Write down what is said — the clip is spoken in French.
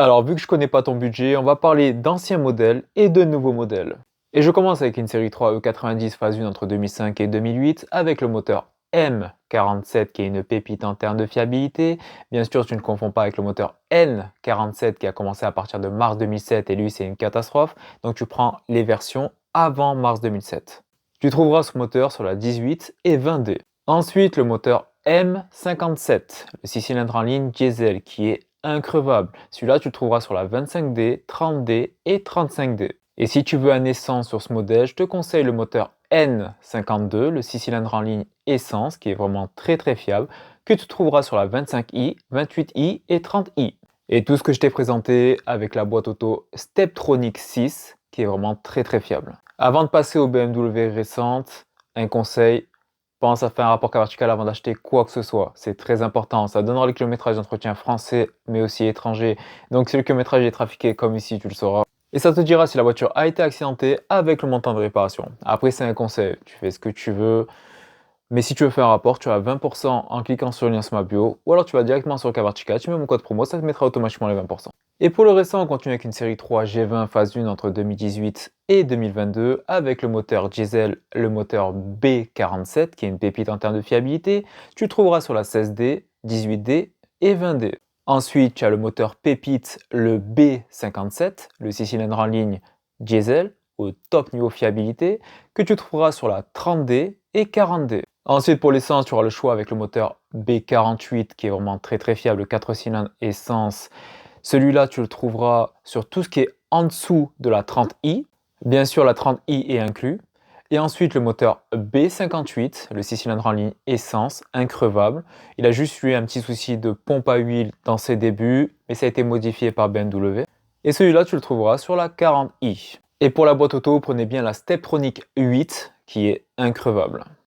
Alors, vu que je connais pas ton budget, on va parler d'anciens modèles et de nouveaux modèles. Et je commence avec une série 3 E90 phase 1 entre 2005 et 2008 avec le moteur M47 qui est une pépite en termes de fiabilité. Bien sûr, tu ne confonds pas avec le moteur N47 qui a commencé à partir de mars 2007 et lui, c'est une catastrophe. Donc, tu prends les versions avant mars 2007. Tu trouveras ce moteur sur la 18 et 20D. Ensuite, le moteur M57, le 6 cylindres en ligne diesel qui est increvable. Celui-là, tu le trouveras sur la 25D, 30D et 35D. Et si tu veux un essence sur ce modèle, je te conseille le moteur N52, le 6 cylindres en ligne essence, qui est vraiment très fiable, que tu trouveras sur la 25i, 28i et 30i. Et tout ce que je t'ai présenté avec la boîte auto Steptronic 6, qui est vraiment très fiable. Avant de passer aux BMW récentes, un conseil, pense à faire un rapport cas vertical avant d'acheter quoi que ce soit. C'est très important. Ça donnera le kilométrage d'entretien français, mais aussi étranger. Donc si le kilométrage est trafiqué comme ici, tu le sauras. Et ça te dira si la voiture a été accidentée avec le montant de réparation. Après, c'est un conseil. Tu fais ce que tu veux. Mais si tu veux faire un rapport, tu as 20% en cliquant sur le lien sur ma bio. Ou alors tu vas directement sur le cas vertical, tu mets mon code promo, ça te mettra automatiquement les 20%. Et pour le restant, on continue avec une série 3 G20 phase 1 entre 2018 et 2022 avec le moteur diesel, le moteur B47 qui est une pépite en termes de fiabilité. Tu le trouveras sur la 16D, 18D et 20D. Ensuite, tu as le moteur pépite, le B57, le 6 cylindres en ligne diesel au top niveau fiabilité que tu trouveras sur la 30D et 40D. Ensuite, pour l'essence, tu auras le choix avec le moteur B48 qui est vraiment très fiable, 4 cylindres essence. Celui-là, tu le trouveras sur tout ce qui est en dessous de la 30i. Bien sûr, la 30i est inclus. Et ensuite, le moteur B58, le 6 cylindres en ligne essence, increvable. Il a juste eu un petit souci de pompe à huile dans ses débuts, mais ça a été modifié par BMW. Et celui-là, tu le trouveras sur la 40i. Et pour la boîte auto, prenez bien la Steptronic 8 qui est increvable.